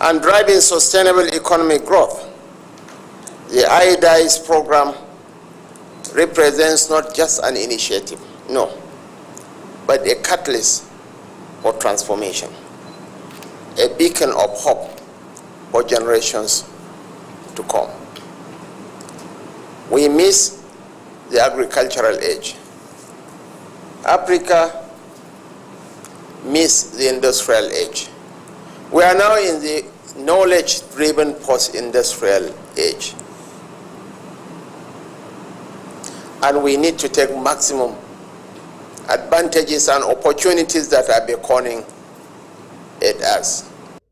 and driving sustainable economic growth. The IDICE program represents not just an initiative, no, but a catalyst for transformation, a beacon of hope for generations to come. We miss the agricultural age. Africa missed the industrial age. We are now in the knowledge-driven post-industrial age. And we need to take maximum advantages and opportunities that are beckoning at us.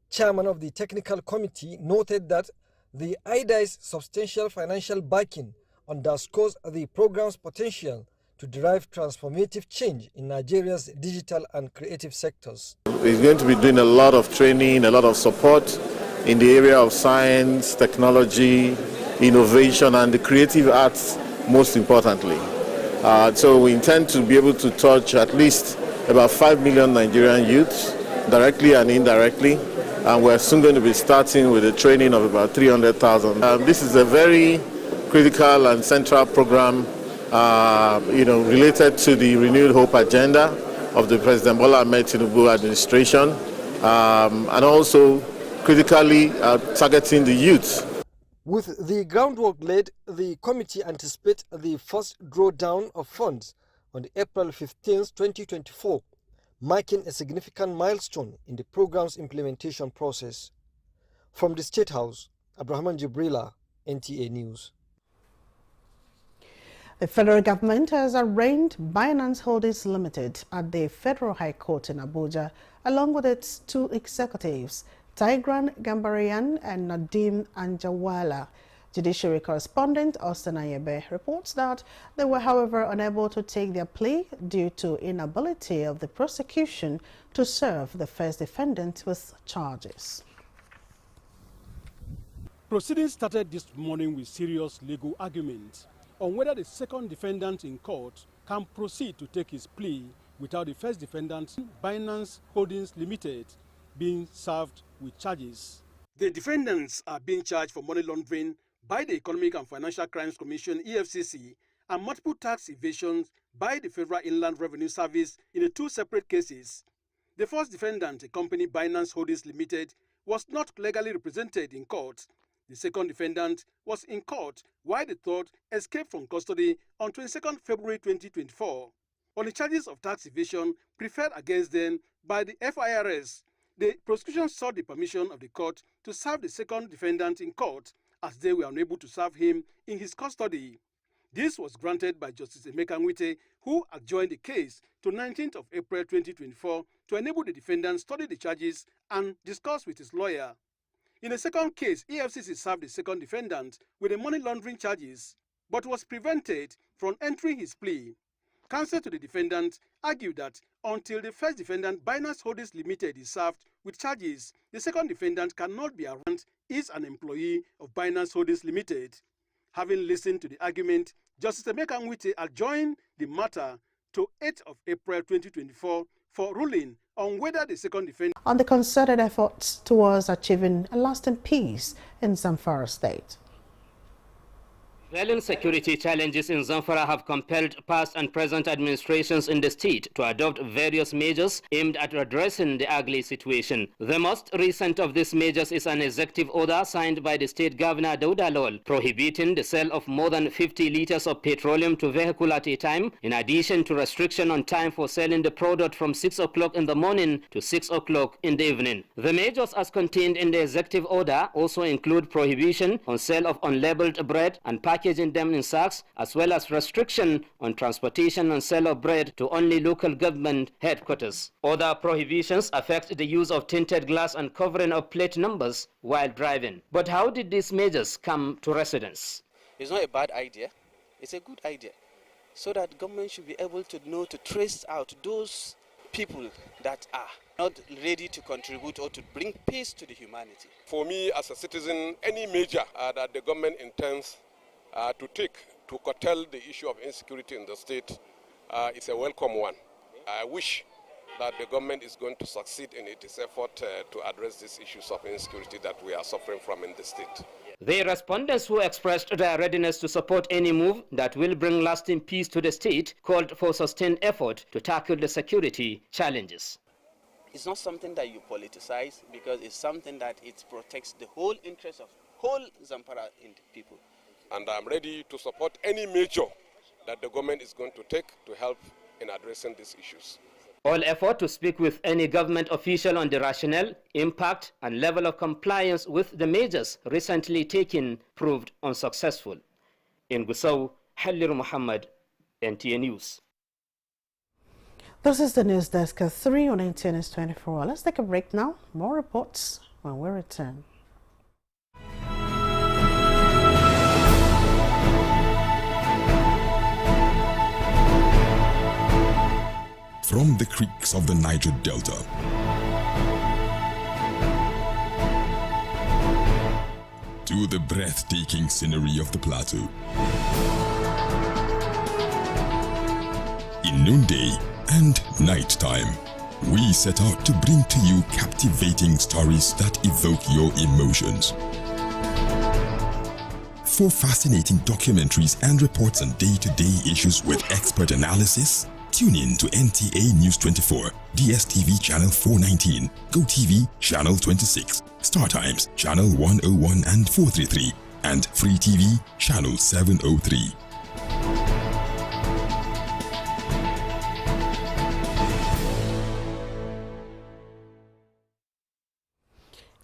Chairman of the Technical Committee noted that the IDI's substantial financial backing underscores the program's potential to drive transformative change in Nigeria's digital and creative sectors. He's going to be doing a lot of training, a lot of support in the area of science, technology, innovation, and the creative arts, most importantly. So we intend to be able to touch at least about 5 million Nigerian youths, directly and indirectly, and we're soon going to be starting with a training of about 300,000. This is a very critical and central program related to the Renewed Hope agenda of the President Bola Ahmed Tinubu administration, and also critically targeting the youth. With the groundwork laid, the committee anticipates the first drawdown of funds on April 15, 2024, marking a significant milestone in the program's implementation process. From the State House, Abrahaman Jibrila, NTA News. The federal government has arraigned Binance Holdings Limited at the Federal High Court in Abuja, along with its two executives, Tigran Gambarian and Nadim Anjawala. Judiciary correspondent Austin Ayebe reports that they were, however, unable to take their plea due to inability of the prosecution to serve the first defendant with charges. Proceedings started this morning with serious legal arguments on whether the second defendant in court can proceed to take his plea without the first defendant, Binance Holdings Limited, being served with charges. The defendants are being charged for money laundering by the Economic and Financial Crimes Commission (EFCC) and multiple tax evasions by the Federal Inland Revenue Service in the two separate cases. The first defendant, a company Binance Holdings Limited, was not legally represented in court. The second defendant was in court, while the third escaped from custody on 22nd February 2024. On the charges of tax evasion preferred against them by the FIRS, the prosecution sought the permission of the court to serve the second defendant in court, as they were unable to serve him in his custody. This was granted by Justice Emeka Nwite, who adjourned the case to 19th of April 2024 to enable the defendant study the charges and discuss with his lawyer. In the second case, EFCC served the second defendant with the money laundering charges, but was prevented from entering his plea. Counsel to the defendant argued that until the first defendant, Binance Holdings Limited, is served with charges, the second defendant cannot be arraigned is an employee of Binance Holdings Limited. Having listened to the argument, Justice Emeka Nwite adjourned the matter to 8th of April 2024 for ruling on whether the second defendant... On the concerted efforts towards achieving a lasting peace in Zamfara State. Prevailing security challenges in Zamfara have compelled past and present administrations in the state to adopt various measures aimed at addressing the ugly situation. The most recent of these measures is an executive order signed by the state governor Dauda Lawal, prohibiting the sale of more than 50 liters of petroleum to vehicle at a time, in addition to restriction on time for selling the product from 6 o'clock in the morning to 6 o'clock in the evening. The measures as contained in the executive order also include prohibition on sale of unlabeled bread and packaging them in sacks, as well as restriction on transportation and sale of bread to only local government headquarters. Other prohibitions affect the use of tinted glass and covering of plate numbers while driving. But how did these measures come to residents? It's not a bad idea, it's a good idea, so that government should be able to know to trace out those people that are not ready to contribute or to bring peace to the humanity. For me as a citizen, any measure that the government intends to take to curtail the issue of insecurity in the state is a welcome one. I wish that the government is going to succeed in its effort to address these issues of insecurity that we are suffering from in the state. The respondents who expressed their readiness to support any move that will bring lasting peace to the state called for sustained effort to tackle the security challenges. It's not something that you politicize, because it's something that it protects the whole interest of whole Zamfara people. And I'm ready to support any measure that the government is going to take to help in addressing these issues. All effort to speak with any government official on the rationale, impact, and level of compliance with the measures recently taken proved unsuccessful. In Gusau, Halil Muhammad, NTA News. This is the news desk at 3 on NTA NEWS24. Let's take a break now. More reports when we return. From the creeks of the Niger Delta to the breathtaking scenery of the plateau, in noonday and nighttime, we set out to bring to you captivating stories that evoke your emotions. For fascinating documentaries and reports on day-to-day issues with expert analysis, tune in to NTA NEWS24, DSTV channel 419, GoTV channel 26, StarTimes channel 101 and 433, and Free TV channel 703.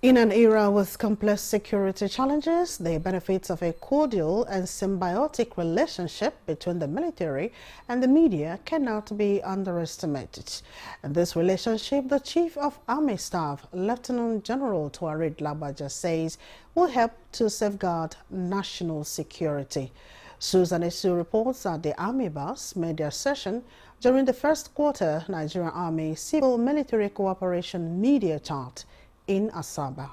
In an era with complex security challenges, the benefits of a cordial and symbiotic relationship between the military and the media cannot be underestimated. In this relationship, the Chief of Army Staff, Lieutenant General Tourid Lagbaja, says will help to safeguard national security. Susan Esu reports that the Army Bus made their session during the first quarter Nigerian Army Civil-Military Cooperation Media Chart in Asaba.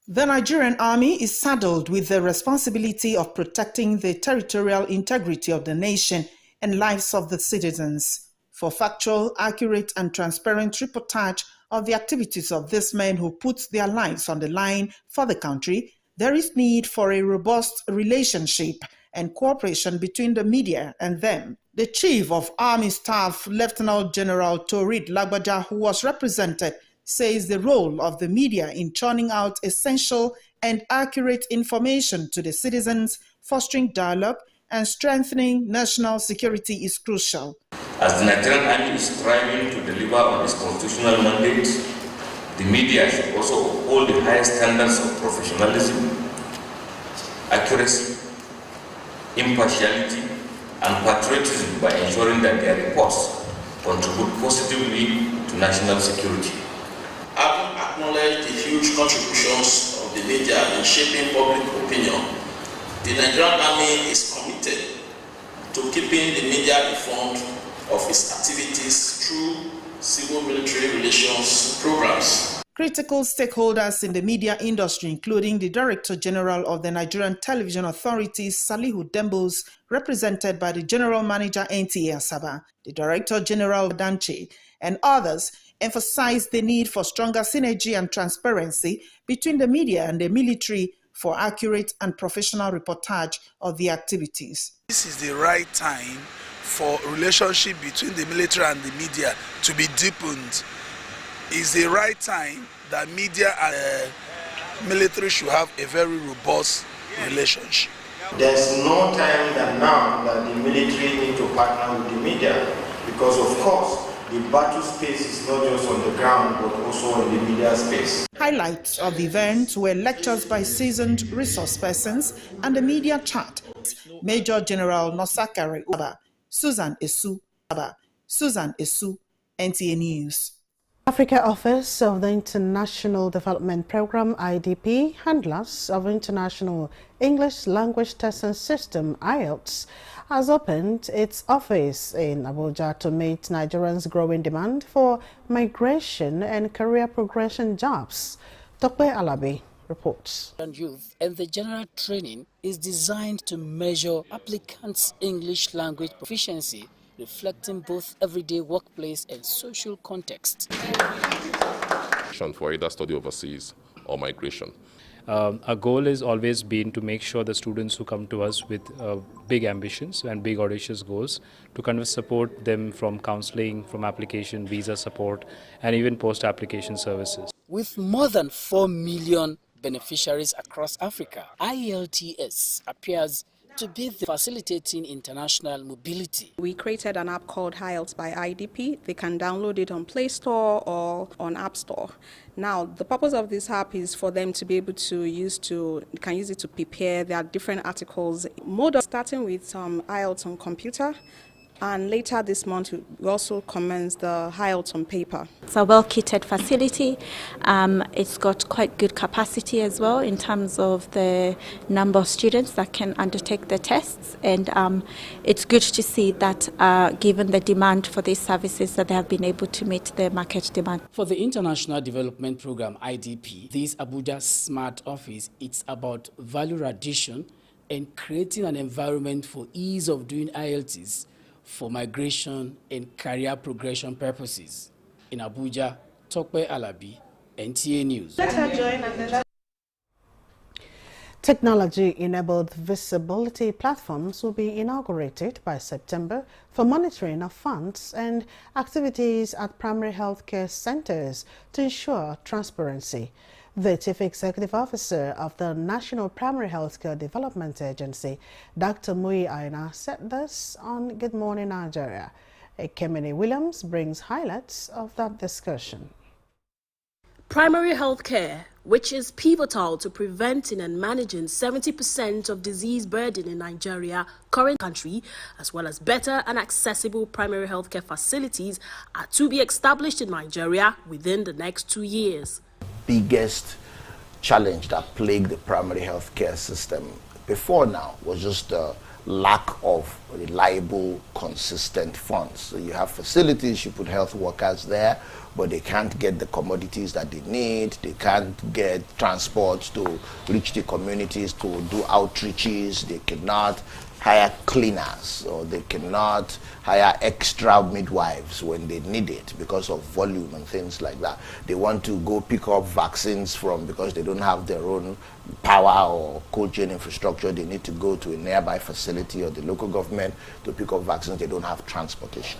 The Nigerian Army is saddled with the responsibility of protecting the territorial integrity of the nation and lives of the citizens. For factual, accurate, and transparent reportage of the activities of these men who put their lives on the line for the country, there is need for a robust relationship and cooperation between the media and them. The Chief of Army Staff, Lieutenant General Tourid Lagbaja, who was represented, says the role of the media in churning out essential and accurate information to the citizens, fostering dialogue and strengthening national security is crucial. As the Nigerian Army is striving to deliver on its constitutional mandate, the media should also uphold the highest standards of professionalism, accuracy, impartiality, and patriotism by ensuring that their reports contribute positively to national security. Having acknowledged the huge contributions of the media in shaping public opinion, the Nigerian Army is committed to keeping the media informed of its activities through civil-military relations programs. Critical stakeholders in the media industry, including the Director General of the Nigerian Television Authority, Salihu Dembos, represented by the General Manager NTA Asaba, the Director General Danche, and others, emphasized the need for stronger synergy and transparency between the media and the military for accurate and professional reportage of the activities. This is the right time for relationship between the military and the media to be deepened. It's the right time that media and military should have a very robust relationship. There's no time than now that the military need to partner with the media, because of course the battle space is not just on the ground but also in the media space. Highlights of the event were lectures by seasoned resource persons and the media chat. Major General Nosakari Uba, Susan Esu, NTA News. Africa Office of the International Development Programme, IDP, handlers of International English Language Testing System, IELTS, has opened its office in Abuja to meet Nigerians' growing demand for migration and career progression jobs. Dr. Alabi reports. Youth and the general training is designed to measure applicants' English language proficiency reflecting both everyday workplace and social context. For either study overseas or migration. Our goal has always been to make sure the students who come to us with big ambitions and big audacious goals, to kind of support them from counseling, from application, visa support, and even post-application services. With more than 4 million beneficiaries across Africa, IELTS appears to be facilitating international mobility. We created an app called IELTS by IDP. They can download it on Play Store or on App Store. Now, the purpose of this app is for them to be able to use it to prepare their different articles. Starting with IELTS on computer. And later this month, we also commence the IELTS on paper. It's a well-kitted facility. It's got quite good capacity as well in terms of the number of students that can undertake the tests. And it's good to see that given the demand for these services, that they have been able to meet the market demand. For the International Development Program, IDP, this Abuja Smart Office, it's about value addition and creating an environment for ease of doing IELTS for migration and career progression purposes. In Abuja, Tokwe Alabi, NTA News. Technology-enabled visibility platforms will be inaugurated by September for monitoring of funds and activities at primary healthcare centers to ensure transparency. The Chief Executive Officer of the National Primary Healthcare Development Agency, Dr. Mui Aina, said this on Good Morning Nigeria. Kemini Williams brings highlights of that discussion. Primary health care, which is pivotal to preventing and managing 70% of disease burden in Nigeria, current country, as well as better and accessible primary health care facilities, are to be established in Nigeria within the next 2 years. Biggest challenge that plagued the primary health care system before now was just the lack of reliable, consistent funds. So you have facilities, you put health workers there, but they can't get the commodities that they need, they can't get transport to reach the communities to do outreaches, they cannot hire cleaners, or they cannot hire extra midwives when they need it because of volume and things like that. They want to go pick up vaccines because they don't have their own power or cold chain infrastructure. They need to go to a nearby facility or the local government to pick up vaccines. They don't have transportation.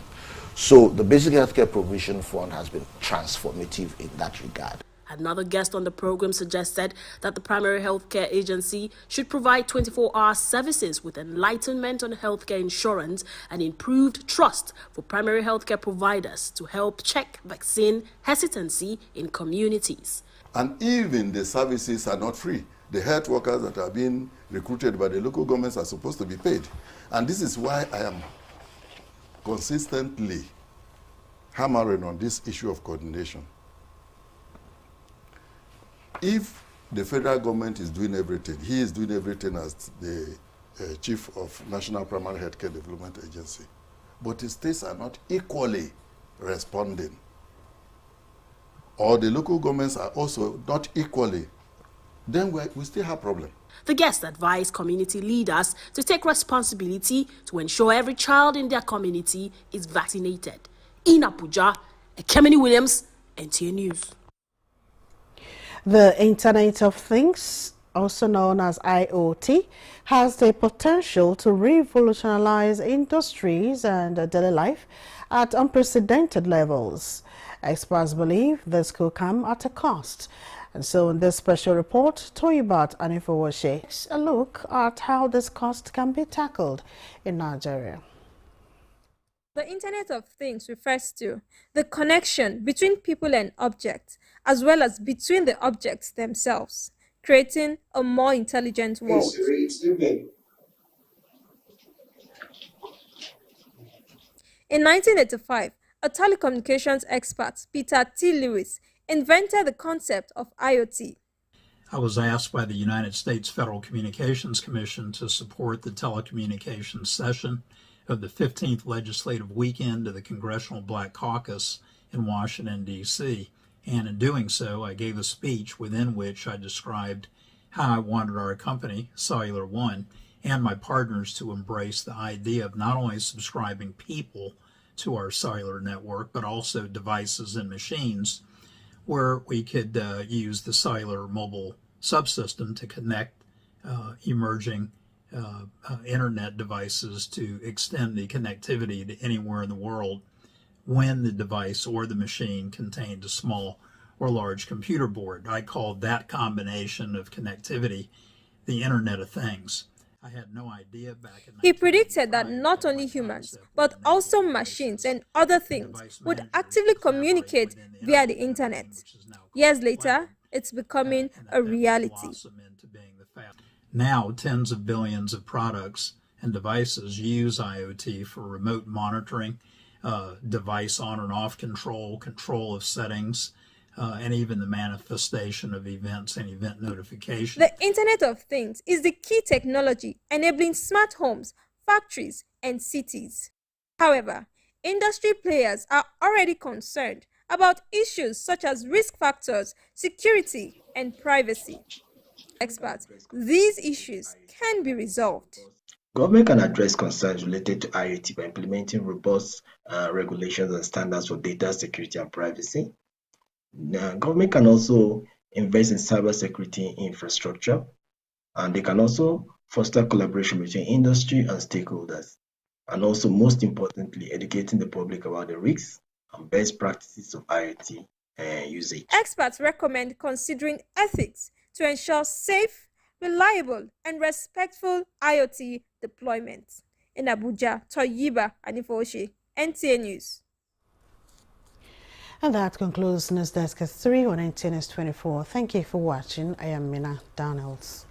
So the Basic Healthcare Provision Fund has been transformative in that regard. Another guest on the program suggested that the Primary Healthcare Agency should provide 24-hour services with enlightenment on healthcare insurance and improved trust for primary healthcare providers to help check vaccine hesitancy in communities. And even the services are not free. The health workers that are being recruited by the local governments are supposed to be paid. And this is why I am consistently hammering on this issue of coordination. If the federal government is doing everything, he is doing everything as the chief of National Primary Healthcare Development Agency, but the states are not equally responding, or the local governments are also not equally, then we still have problems. The guest advised community leaders to take responsibility to ensure every child in their community is vaccinated. In Abuja, Kemini Williams, NTA News. The Internet of Things, also known as IoT, has the potential to revolutionize industries and daily life at unprecedented levels. Experts believe this could come at a cost. And so in this special report, Toyibat Anifowoshe takes a look at how this cost can be tackled in Nigeria. The Internet of Things refers to the connection between people and objects, as well as between the objects themselves, creating a more intelligent world. In 1985, a telecommunications expert, Peter T. Lewis, invented the concept of IoT. I was asked by the United States Federal Communications Commission to support the telecommunications session of the 15th legislative weekend of the Congressional Black Caucus in Washington, D.C., and in doing so, I gave a speech within which I described how I wanted our company, Cellular One, and my partners to embrace the idea of not only subscribing people to our cellular network, but also devices and machines where we could use the cellular mobile subsystem to connect emerging internet devices to extend the connectivity to anywhere in the world when the device or the machine contained a small or large computer board. I called that combination of connectivity the Internet of Things. I had no idea back in He predicted that not only humans, but also machines and other things would actively communicate via the internet. Years later, it's becoming a reality. Now, tens of billions of products and devices use IoT for remote monitoring, device on and off control of settings, and even the manifestation of events and event notification. The Internet of Things is the key technology enabling smart homes, factories, and cities. However, industry players are already concerned about issues such as risk factors, security, and privacy. Experts, these issues can be resolved. Government can address concerns related to IoT by implementing robust regulations and standards for data security and privacy. Government can also invest in cybersecurity infrastructure, and they can also foster collaboration between industry and stakeholders, and also, most importantly, educating the public about the risks and best practices of IoT usage. Experts recommend considering ethics to ensure safe, reliable, and respectful IoT deployment. In Abuja, Toyiba Anifoshi, NTA News. And that concludes News Desk at 3 on NTA News 24. Thank you for watching. I am Mina Donalds.